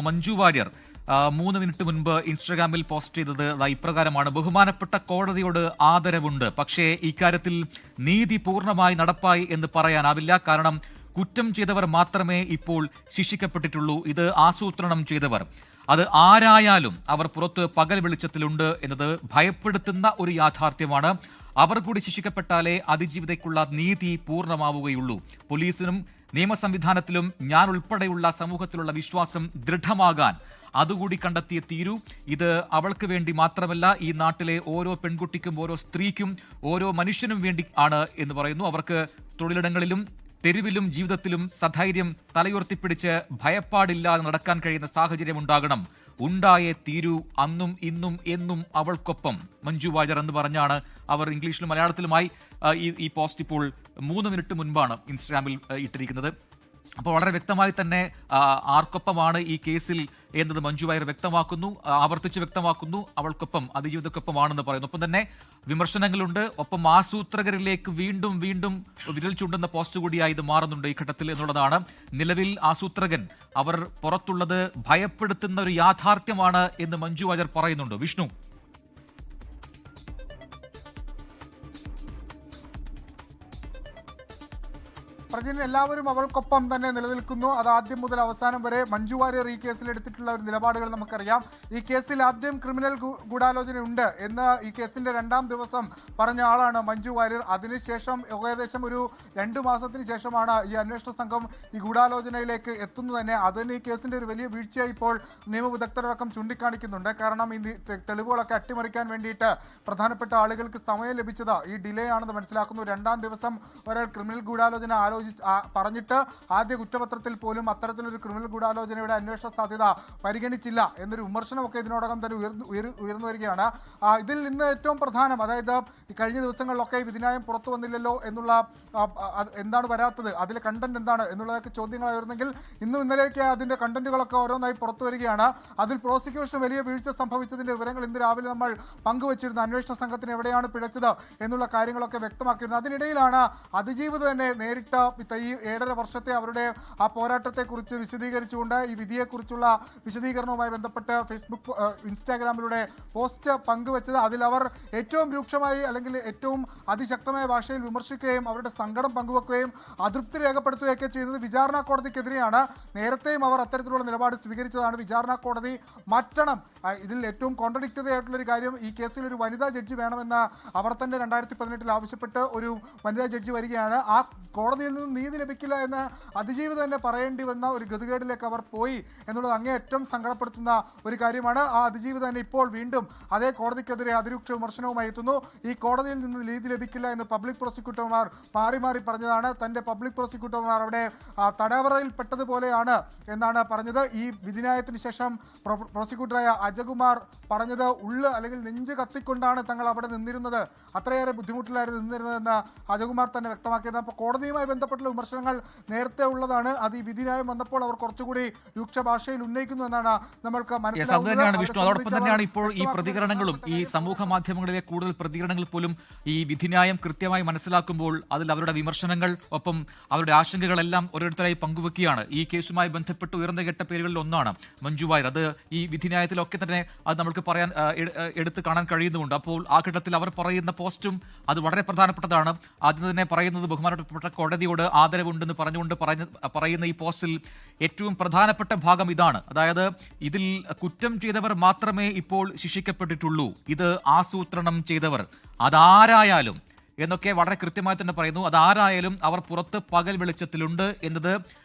Manju Warrier 3 minute മുൻപ് ഇൻസ്റ്റഗ്രാമിൽ post ചെയ്തത് ഇപ്രകാരമാണ്: ബഹുമാനപ്പെട്ട കോടതിയോട് ആദരവുണ്ട്, പക്ഷേ ഇക്കാര്യത്തിൽ നീതി പൂർണ്ണമായി നടപ്പായി എന്ന് പറയാനാവില്ല. കാരണം കുറ്റം ചെയ്തവർ മാത്രമേ ഇപ്പോൾ ശിക്ഷിക്കപ്പെട്ടിട്ടുള്ളൂ. ഇത് ആസൂത്രണം ചെയ്തവർ, അത് ആരായാലും അവർ പുറത്ത് പകൽ വെളിച്ചത്തിലുണ്ട് എന്നത് ഭയപ്പെടുത്തുന്ന ഒരു യാഥാർത്ഥ്യമാണ്. അവർ കൂടി ശിക്ഷിക്കപ്പെട്ടാലേ അതിജീവിതയ്ക്കുള്ള നീതി പൂർണ്ണമാവുകയുള്ളൂ. പോലീസിനും നിയമ സംവിധാനത്തിലും ഞാൻ ഉൾപ്പെടെയുള്ള സമൂഹത്തിലുള്ള വിശ്വാസം ദൃഢമാകാൻ അതുകൂടി കണ്ടെത്തിയ തീരൂ. ഇത് അവൾക്ക് വേണ്ടി മാത്രമല്ല, ഈ നാട്ടിലെ ഓരോ പെൺകുട്ടിക്കും, ഓരോ സ്ത്രീക്കും, ഓരോ മനുഷ്യനും വേണ്ടി ആണ് എന്ന് പറയുന്നു. അവർക്ക് തൊഴിലിടങ്ങളിലും തെരുവിലും ജീവിതത്തിലും സധൈര്യം തലയുയർത്തിപ്പിടിച്ച് ഭയപ്പാടില്ലാതെ നടക്കാൻ കഴിയുന്ന സാഹചര്യം ഉണ്ടാകണം. ഉണ്ടായേ തീരൂ, അന്നും ഇന്നും എന്നും അവൾക്കൊപ്പം. മഞ്ജു വാര്യർ എന്ന് പറഞ്ഞാണ് അവർ ഇംഗ്ലീഷിലും മലയാളത്തിലുമായി ഈ പോസ്റ്റ് ഇപ്പോൾ 3 മിനിറ്റ് മുൻപാണ് ഇൻസ്റ്റാഗ്രാമിൽ ഇട്ടിരിക്കുന്നത്. അപ്പോൾ വളരെ വ്യക്തമായി തന്നെ ആർക്കൊപ്പമാണ് ഈ കേസിൽ എന്നത് മഞ്ജു വാര്യർ വ്യക്തമാക്കുന്നു, ആവർത്തിച്ച് വ്യക്തമാക്കുന്നു. അവൾക്കൊപ്പം, അതിജീവിതക്കൊപ്പമാണെന്ന് പറയുന്നു. ഒപ്പം തന്നെ വിമർശനങ്ങളുണ്ട്. ഒപ്പം ആസൂത്രകരിലേക്ക് വീണ്ടും വീണ്ടും വിരൽ ചൂണ്ടുന്ന പോസ്റ്റ് കൂടിയായി ഇത് മാറുന്നുണ്ട് ഈ ഘട്ടത്തിൽ എന്നുള്ളതാണ്. നിലവിൽ ആസൂത്രകൻ, അവർ പുറത്തുള്ളത് ഭയപ്പെടുത്തുന്ന ഒരു യാഥാർത്ഥ്യമാണ് എന്ന് മഞ്ജു വാര്യർ പറയുന്നുണ്ട്. വിഷ്ണു, പ്രജിൻ, എല്ലാവരും അവൾക്കൊപ്പം തന്നെ നിലനിൽക്കുന്നു. അത് ആദ്യം മുതൽ അവസാനം വരെ മഞ്ജു വാര്യർ ഈ കേസിൽ എടുത്തിട്ടുള്ള ഒരു നിലപാടുകൾ നമുക്കറിയാം. ഈ കേസിൽ ആദ്യം ക്രിമിനൽ ഗൂഢാലോചന ഉണ്ട് എന്ന് ഈ കേസിന്റെ 2ാം ദിവസം പറഞ്ഞ ആളാണ് മഞ്ജു വാര്യർ. അതിനുശേഷം ഏകദേശം ഒരു 2 മാസത്തിന് ശേഷമാണ് ഈ അന്വേഷണ സംഘം ഈ ഗൂഢാലോചനയിലേക്ക് എത്തുന്നത് തന്നെ. അതിന് ഈ കേസിന്റെ ഒരു വലിയ വീഴ്ചയായി ഇപ്പോൾ നിയമവിദഗ്ധരടക്കം ചൂണ്ടിക്കാണിക്കുന്നുണ്ട്. കാരണം ഈ തെളിവുകളൊക്കെ അട്ടിമറിക്കാൻ വേണ്ടിയിട്ട് പ്രധാനപ്പെട്ട ആളുകൾക്ക് സമയം ലഭിച്ചത് ഈ ഡിലേ ആണെന്ന് മനസ്സിലാക്കുന്നു. 2ാം ദിവസം ഒരാൾ ക്രിമിനൽ ഗൂഢാലോചന പറഞ്ഞിട്ട് ആദ്യ കുറ്റപത്രത്തിൽ പോലും അത്തരത്തിലൊരു ക്രിമിനൽ ഗൂഢാലോചനയുടെ അന്വേഷണ സാധ്യത പരിഗണിച്ചില്ല എന്നൊരു വിമർശനമൊക്കെ ഇതിനോടകം തന്നെ ഉയർന്നു വരികയാണ്. ഇതിൽ നിന്ന് ഏറ്റവും പ്രധാനം, അതായത് കഴിഞ്ഞ ദിവസങ്ങളിലൊക്കെ വിധിന്യായം പുറത്തു വന്നില്ലല്ലോ എന്നുള്ള, എന്താണ് വരാത്തത്, അതിലെ കണ്ടന്റ് എന്താണ് എന്നുള്ളതൊക്കെ ചോദ്യങ്ങളായിരുന്നെങ്കിൽ ഇന്നും ഇന്നലെയൊക്കെ അതിന്റെ കണ്ടന്റുകളൊക്കെ ഓരോന്നായി പുറത്തു വരികയാണ്. അതിൽ പ്രോസിക്യൂഷന് വലിയ വീഴ്ച സംഭവിച്ചതിന്റെ വിവരങ്ങൾ ഇന്ന് രാവിലെ നമ്മൾ പങ്കുവച്ചിരുന്നു. അന്വേഷണ സംഘത്തിന് എവിടെയാണ് പിഴച്ചത് എന്നുള്ള കാര്യങ്ങളൊക്കെ വ്യക്തമാക്കിയിരുന്നു. അതിനിടയിലാണ് അതിജീവിത തന്നെ നേരിട്ട് ഈ 7.5 വർഷത്തെ അവരുടെ ആ പോരാട്ടത്തെക്കുറിച്ച് വിശദീകരിച്ചുകൊണ്ട് ഈ വിധിയെക്കുറിച്ചുള്ള വിശദീകരണവുമായി ബന്ധപ്പെട്ട് ഫേസ്ബുക്ക്, ഇൻസ്റ്റാഗ്രാമിലൂടെ പോസ്റ്റ് പങ്കുവച്ചത്. അതിൽ അവർ ഏറ്റവും രൂക്ഷമായി അല്ലെങ്കിൽ ഏറ്റവും അതിശക്തമായ ഭാഷയിൽ വിമർശിക്കുകയും അവരുടെ സങ്കടം പങ്കുവെക്കുകയും അതൃപ്തി രേഖപ്പെടുത്തുകയൊക്കെ ചെയ്തത് വിചാരണ കോടതിക്കെതിരെയാണ്. നേരത്തെയും അവർ അത്തരത്തിലുള്ള നിലപാട് സ്വീകരിച്ചതാണ്. വിചാരണ കോടതി മാറ്റണം. ഇതിൽ ഏറ്റവും കോൺട്രഡിക്ടറി ആയിട്ടുള്ളൊരു കാര്യം, ഈ കേസിൽ ഒരു വനിതാ ജഡ്ജി വേണമെന്ന് അവർ തന്നെ 2018 ആവശ്യപ്പെട്ട് ഒരു വനിതാ ജഡ്ജി വരികയാണ്. ആ കോടതിയിൽ നിന്ന് നീതി ലഭിക്കില്ല എന്ന് അതിജീവിതം തന്നെ പറയേണ്ടി വന്ന ഒരു ഗതികേടിലേക്ക് അവർ പോയി എന്നുള്ളത് അങ്ങേയറ്റം സങ്കടപ്പെടുത്തുന്ന ഒരു കാര്യമാണ്. ആ അതിജീവിതം തന്നെ ഇപ്പോൾ വീണ്ടും അതേ കോടതിക്കെതിരെ അതിരൂക്ഷ വിമർശനവുമായി എത്തുന്നു. ഈ കോടതിയിൽ നിന്ന് നീതി ലഭിക്കില്ല എന്ന് പബ്ലിക് പ്രോസിക്യൂട്ടർമാർ മാറി മാറി പറഞ്ഞതാണ്. തന്റെ പബ്ലിക് പ്രോസിക്യൂട്ടർമാർ അവിടെ തടവറയിൽ പെട്ടതുപോലെയാണ് എന്നാണ് പറഞ്ഞത്. ഈ വിധിന്യായത്തിന് ശേഷം പ്രോസിക്യൂട്ടറായ അജകുമാർ പറഞ്ഞത്, അല്ലെങ്കിൽ നെഞ്ച് കത്തിക്കൊണ്ടാണ് തങ്ങൾ അവിടെ നിന്നിരുന്നത്, അത്രയേറെ ബുദ്ധിമുട്ടിലായിരുന്നു നിന്നിരുന്നതെന്ന് അജകുമാർ തന്നെ വ്യക്തമാക്കിയത്. അപ്പോൾ കോടതിയുമായി ബന്ധപ്പെട്ടുള്ള വിമർശനങ്ങൾ നേരത്തെ ഉള്ളതാണ്. അത് ഈ വിധിന്യായം വന്നപ്പോൾ അവർ കുറച്ചുകൂടി രൂക്ഷ ഭാഷയിൽ ഉന്നയിക്കുന്നു എന്നാണ് നമ്മൾക്ക് മനസ്സിലാവുന്നത്. വിഷ്ണു, അതോടൊപ്പം തന്നെയാണ് ഇപ്പോൾ ഈ പ്രതികരണങ്ങളും, ഈ സമൂഹ മാധ്യമങ്ങളിലെ കൂടുതൽ പ്രതികരണങ്ങൾ പോലും ഈ വിധിന്യായം കൃത്യമായി മനസ്സിലാക്കുമ്പോൾ അതിൽ അവരുടെ വിമർശനങ്ങൾ, ഒപ്പം അവരുടെ ആശങ്കകളെല്ലാം ഓരോരുത്തരായി പങ്കുവെക്കുകയാണ്. ഈ കേസുമായി ബന്ധപ്പെട്ട് ഉയർന്നു കേട്ട പേരുകളിൽ ഒന്നാണ് മഞ്ജു വാര്യർ. അത് ഈ വിധിന്യായത്തിലൊക്കെ തന്നെ അത് നമുക്ക് പറയാൻ എടുത്ത് കാണാൻ കഴിയുന്നുമുണ്ട്. അപ്പോൾ ആ ഘട്ടത്തിൽ അവർ പറയുന്ന പോസ്റ്റും അത് വളരെ പ്രധാനപ്പെട്ടതാണ്. ആദ്യം തന്നെ പറയുന്നത് ബഹുമാനപ്പെട്ട കോടതിയോട് ആദരവുണ്ടെന്ന് പറഞ്ഞുകൊണ്ട് പറയുന്ന ഈ പോസ്റ്റിൽ ഏറ്റവും പ്രധാനപ്പെട്ട ഭാഗം ഇതാണ്. അതായത് ഇതിൽ കുറ്റം ചെയ്തവർ മാത്രമേ ഇപ്പോൾ ശിക്ഷിക്കപ്പെട്ടിട്ടുള്ളൂ, ഇത് ആസൂത്രണം ചെയ്തവർ അതാരായാലും എന്നൊക്കെ വളരെ കൃത്യമായി തന്നെ പറയുന്നു. അതാരായാലും അവർ പുറത്ത് പകൽ വെളിച്ചത്തിലുണ്ട് എന്നത്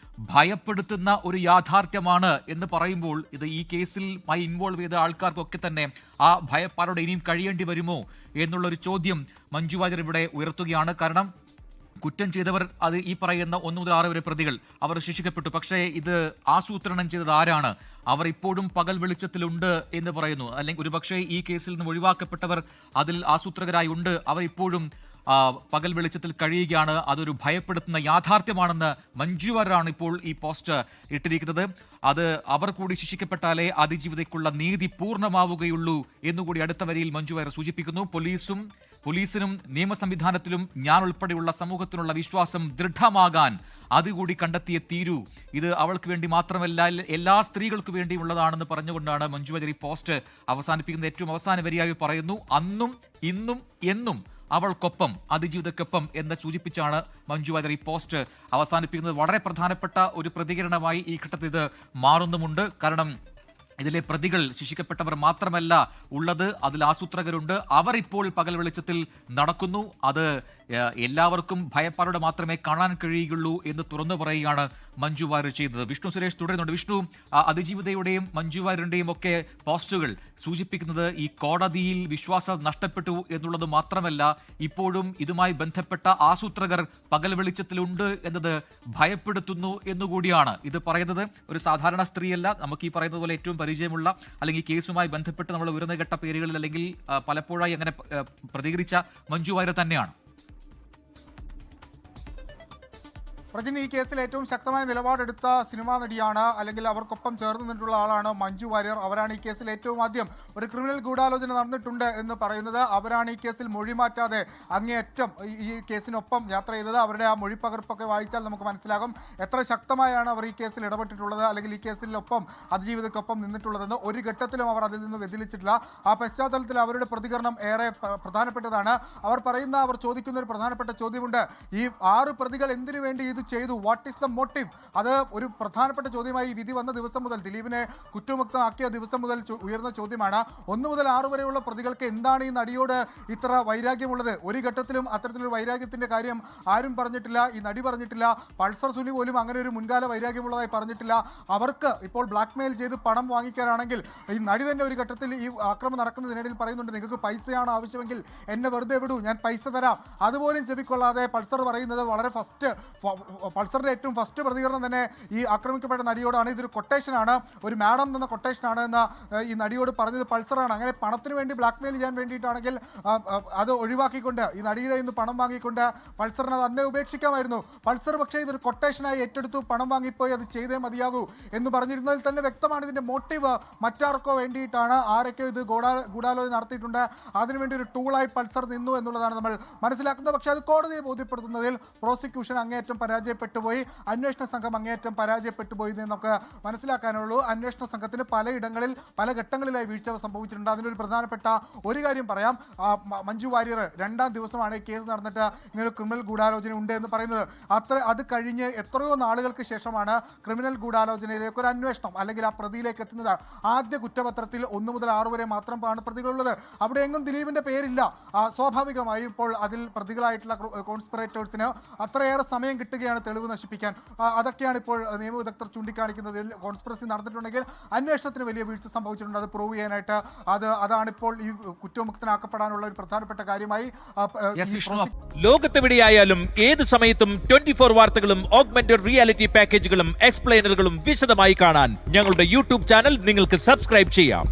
ഭയപ്പെടുത്തുന്ന ഒരു യാഥാർത്ഥ്യമാണ് എന്ന് പറയുമ്പോൾ ഇത് ഈ കേസിൽ ഇൻവോൾവ് ചെയ്ത ആൾക്കാർക്കൊക്കെ തന്നെ ആ ഭയപ്പാടോടെ ഇനിയും കഴിയേണ്ടി വരുമോ എന്നുള്ളൊരു ചോദ്യം മഞ്ജു വാര്യർ ഇവിടെ ഉയർത്തുകയാണ്. കാരണം കുറ്റം ചെയ്തവർ, അത് ഈ പറയുന്ന 1 മുതൽ 6 വരെ പ്രതികൾ, അവർ ശിക്ഷിക്കപ്പെട്ടു. പക്ഷേ ഇത് ആസൂത്രണം ചെയ്തത് ആരാണ്? അവർ ഇപ്പോഴും പകൽ വെളിച്ചത്തിലുണ്ട് എന്ന് പറയുന്നു. അല്ലെങ്കിൽ ഒരുപക്ഷെ ഈ കേസിൽ നിന്ന് ഒഴിവാക്കപ്പെട്ടവർ അതിൽ ആസൂത്രകരായി ഉണ്ട്, അവർ ഇപ്പോഴും പകൽ വെളിച്ചത്തിൽ കഴിയുകയാണ്. അതൊരു ഭയപ്പെടുത്തുന്ന യാഥാർത്ഥ്യമാണെന്ന് മഞ്ജു വാര്യരാണ് ഇപ്പോൾ ഈ പോസ്റ്റ് ഇട്ടിരിക്കുന്നത്. അത് അവർ കൂടി ശിക്ഷിക്കപ്പെട്ടാലേ അതിജീവിതയ്ക്കുള്ള നീതി പൂർണ്ണമാവുകയുള്ളൂ എന്നുകൂടി അടുത്ത വരിയിൽ മഞ്ജു വാര്യർ സൂചിപ്പിക്കുന്നു. പോലീസും പോലീസിനും നിയമ സംവിധാനത്തിലും ഞാൻ ഉൾപ്പെടെയുള്ള സമൂഹത്തിനുള്ള വിശ്വാസം ദൃഢമാകാൻ അതുകൂടി കണ്ടെത്തിയ തീരൂ. ഇത് അവൾക്ക് വേണ്ടി മാത്രമല്ല എല്ലാ സ്ത്രീകൾക്കു വേണ്ടിയുള്ളതാണെന്ന് പറഞ്ഞുകൊണ്ടാണ് മഞ്ജു വാര്യർ ഈ പോസ്റ്റ് അവസാനിപ്പിക്കുന്നത്. ഏറ്റവും അവസാന വരിയായി പറയുന്നു, അന്നും ഇന്നും എന്നും അവൾക്കൊപ്പം അതിജീവിതക്കൊപ്പം എന്ന് സൂചിപ്പിച്ചാണ് മഞ്ജു വാര്യർ ഈ പോസ്റ്റ് അവസാനിപ്പിക്കുന്നത്. വളരെ പ്രധാനപ്പെട്ട ഒരു പ്രതികരണമായി ഈ ഘട്ടത്തിൽ ഇത് മാറുന്നുമുണ്ട്. കാരണം ഇതിലെ പ്രതികൾ ശിക്ഷിക്കപ്പെട്ടവർ മാത്രമല്ല ഉള്ളത്, അതിൽ ആസൂത്രകരുണ്ട്. അവർ ഇപ്പോൾ പകൽ വെളിച്ചത്തിൽ നടക്കുന്നു. അത് എല്ലാവർക്കും ഭയപ്പാടോടെ മാത്രമേ കാണാൻ കഴിയുകയുള്ളൂ എന്ന് തുറന്നു പറയുകയാണ് മഞ്ജു വാര്യർ ചെയ്തത്. വിഷ്ണു സുരേഷ് തുടരുന്നുണ്ട്. വിഷ്ണു, അതിജീവിതയുടെയും മഞ്ജു വാര്യരുടെയും ഒക്കെ പോസ്റ്റുകൾ സൂചിപ്പിക്കുന്നത് ഈ കോടതിയിൽ വിശ്വാസം നഷ്ടപ്പെട്ടു എന്നുള്ളത് മാത്രമല്ല, ഇപ്പോഴും ഇതുമായി ബന്ധപ്പെട്ട ആസൂത്രകർ പകൽ വെളിച്ചത്തിലുണ്ട് എന്നത് ഭയപ്പെടുത്തുന്നു എന്നുകൂടിയാണ് ഇത് പറയുന്നത്. ഒരു സാധാരണ സ്ത്രീയല്ല, നമുക്ക് ഈ പറയുന്നത് പോലെ ഏറ്റവും പരിചയമുള്ള അല്ലെങ്കിൽ കേസുമായി ബന്ധപ്പെട്ട് നമ്മൾ ഉയർന്നു കേട്ട പേരുകളിൽ അല്ലെങ്കിൽ പലപ്പോഴായി അങ്ങനെ പ്രതികരിച്ച മഞ്ജു വാര്യർ തന്നെയാണ്. പ്രജിൻ, ഈ കേസിൽ ഏറ്റവും ശക്തമായ നിലപാടെടുത്ത സിനിമാ നടിയാണ്, അല്ലെങ്കിൽ അവർക്കൊപ്പം ചേർന്ന് നിന്നിട്ടുള്ള ആളാണ് മഞ്ജു വാര്യർ. അവരാണ് ഈ കേസിൽ ഏറ്റവും ആദ്യം ഒരു ക്രിമിനൽ ഗൂഢാലോചന നടന്നിട്ടുണ്ട് എന്ന് പറയുന്നത്. അവരാണ് ഈ കേസിൽ മൊഴി മാറ്റാതെ അങ്ങേയറ്റം ഈ കേസിനൊപ്പം യാത്ര ചെയ്തത്. അവരുടെ ആ മൊഴി പകർപ്പൊക്കെ വായിച്ചാൽ നമുക്ക് മനസ്സിലാകും എത്ര ശക്തമായാണ് അവർ ഈ കേസിൽ ഇടപെട്ടിട്ടുള്ളത്, അല്ലെങ്കിൽ ഈ കേസിലൊപ്പം അതിജീവിതക്കൊപ്പം നിന്നിട്ടുള്ളതെന്ന്. ഒരു ഘട്ടത്തിലും അവർ അതിൽ നിന്ന് വ്യതിലിച്ചിട്ടില്ല. ആ പശ്ചാത്തലത്തിൽ അവരുടെ പ്രതികരണം ഏറെ പ്രധാനപ്പെട്ടതാണ്. അവർ ചോദിക്കുന്ന ഒരു പ്രധാനപ്പെട്ട ചോദ്യമുണ്ട്. ഈ 6 പ്രതികൾ എന്തിനു വേണ്ടി ഇത് ചെയ്തു? What is the motive? അത് ഒരു പ്രധാനപ്പെട്ട ചോദ്യമായി വിധി വന്ന ദിവസം മുതൽ, ദിലീപിനെ കുറ്റമുക്തമാക്കിയ ദിവസം മുതൽ ഉയർന്ന ചോദ്യമാണ്. 1 മുതൽ 6 വരെയുള്ള പ്രതികൾക്ക് എന്താണ് ഈ നടിയോട് ഇത്ര വൈരാഗ്യമുള്ളത്? ഒരു ഘട്ടത്തിലും അത്തരത്തിലൊരു വൈരാഗ്യത്തിന്റെ കാര്യം ആരും പറഞ്ഞിട്ടില്ല. ഈ നടി പറഞ്ഞിട്ടില്ല. പൾസർ സുനി പോലും അങ്ങനെ ഒരു മുൻകാല വൈരാഗ്യമുള്ളതായി പറഞ്ഞിട്ടില്ല. അവർക്ക് ഇപ്പോൾ ബ്ലാക്ക്മെയിൽ ചെയ്ത് പണം വാങ്ങിക്കാനാണെങ്കിൽ ഈ നടി തന്നെ ഒരു ഘട്ടത്തിൽ ഈ ആക്രമണം നടക്കുന്നതിനിടയിൽ പറയുന്നുണ്ട്, നിങ്ങൾക്ക് പൈസയാണ് ആവശ്യമെങ്കിൽ എന്നെ വെറുതെ വിടൂ, ഞാൻ പൈസ തരാം. അതുപോലും ചെവിക്കൊള്ളാതെ പൾസർ പറയുന്നത് വളരെ പൾസറിന്റെ ഏറ്റവും ഫസ്റ്റ് പ്രതികരണം തന്നെ ഈ ആക്രമിക്കപ്പെട്ട നടിയോടാണ്. ഇതൊരു കൊട്ടേഷനാണ്, ഒരു മാഡം എന്ന കൊട്ടേഷനാണ് എന്ന് ഈ നടിയോട് പറഞ്ഞത് പൾസറാണ്. അങ്ങനെ പണത്തിന് വേണ്ടി ബ്ലാക്ക്മെയിൽ ചെയ്യാൻ വേണ്ടിയിട്ടാണെങ്കിൽ അത് ഒഴിവാക്കിക്കൊണ്ട് ഈ നടിയുടെ നിന്ന് പണം വാങ്ങിക്കൊണ്ട് പൾസറിന് അത് അന്നേ ഉപേക്ഷിക്കാമായിരുന്നു. പൾസർ പക്ഷേ ഇതൊരു കൊട്ടേഷനായി ഏറ്റെടുത്തു, പണം വാങ്ങിപ്പോയി അത് ചെയ്തേ മതിയാകൂ എന്ന് പറഞ്ഞിരുന്നതിൽ തന്നെ വ്യക്തമാണ് ഇതിന്റെ മോട്ടീവ് മറ്റാർക്കോ വേണ്ടിയിട്ടാണ്. ആരൊക്കെ ഇത് ഗൂഢാലോചന നടത്തിയിട്ടുണ്ട്, അതിനുവേണ്ടി ഒരു ടൂളായി പൾസർ നിന്നു എന്നുള്ളതാണ് നമ്മൾ മനസ്സിലാക്കുന്നത്. പക്ഷേ അത് കോടതിയെ ബോധ്യപ്പെടുത്തുന്നതിൽ പ്രോസിക്യൂഷൻ അങ്ങേയറ്റം പരാജയപ്പെട്ടുപോയി, അന്വേഷണ സംഘം അങ്ങേയറ്റം പരാജയപ്പെട്ടുപോയി എന്ന് നമുക്ക് മനസ്സിലാക്കാനുള്ളൂ. അന്വേഷണ സംഘത്തിന് പലയിടങ്ങളിൽ പല ഘട്ടങ്ങളിലായി വീഴ്ച സംഭവിച്ചിട്ടുണ്ട്. അതിലൊരു പ്രധാനപ്പെട്ട ഒരു കാര്യം പറയാം. മഞ്ജു വാര്യർ 2ാം ദിവസമാണ് ഈ കേസ് നടന്നിട്ട് ഇങ്ങനെ ഒരു ക്രിമിനൽ ഗൂഢാലോചന ഉണ്ട് എന്ന് പറയുന്നത്. അത് കഴിഞ്ഞ് എത്രയോ നാളുകൾക്ക് ശേഷമാണ് ക്രിമിനൽ ഗൂഢാലോചനയിലേക്ക് ഒരു അന്വേഷണം അല്ലെങ്കിൽ ആ പ്രതിയിലേക്ക് എത്തുന്നത്. ആദ്യ കുറ്റപത്രത്തിൽ 1 മുതൽ 6 വരെ മാത്രമാണ് പ്രതികളുള്ളത്. അവിടെ എങ്ങും ദിലീപിന്റെ പേരില്ല. സ്വാഭാവികമായും ഇപ്പോൾ അതിൽ പ്രതികളായിട്ടുള്ള കോൺസ്പിറേറ്റേഴ്സിന് അത്രയേറെ സമയം കിട്ടുകയാണ് തെളിവ് നശിപ്പിക്കാൻ. അതൊക്കെയാണ് ഇപ്പോൾ നിയമവിദഗ്ധർ ചൂണ്ടിക്കാണിക്കുന്നത്. കോൺസ്പിറസി നടന്നിട്ടുണ്ടെങ്കിൽ അന്വേഷണത്തിന് വലിയ വീഴ്ച സംഭവിച്ചിട്ടുണ്ട്. അത് പ്രൂവ് ചെയ്യാനായിട്ട് അതാണിപ്പോൾ ഈ കുറ്റമുക്തനാക്കപ്പെടാനുള്ള ഒരു പ്രധാനപ്പെട്ട കാര്യമായി. ലോകത്തെവിടെയായാലും ഏത് സമയത്തും 24 വാർത്തകളും ഓഗ്മെന്റഡ് റിയാലിറ്റി പാക്കേജുകളും എക്സ്പ്ലെയിനറുകളും വിശദമായി കാണാൻ ഞങ്ങളുടെ യൂട്യൂബ് ചാനൽ നിങ്ങൾക്ക് സബ്സ്ക്രൈബ് ചെയ്യാം.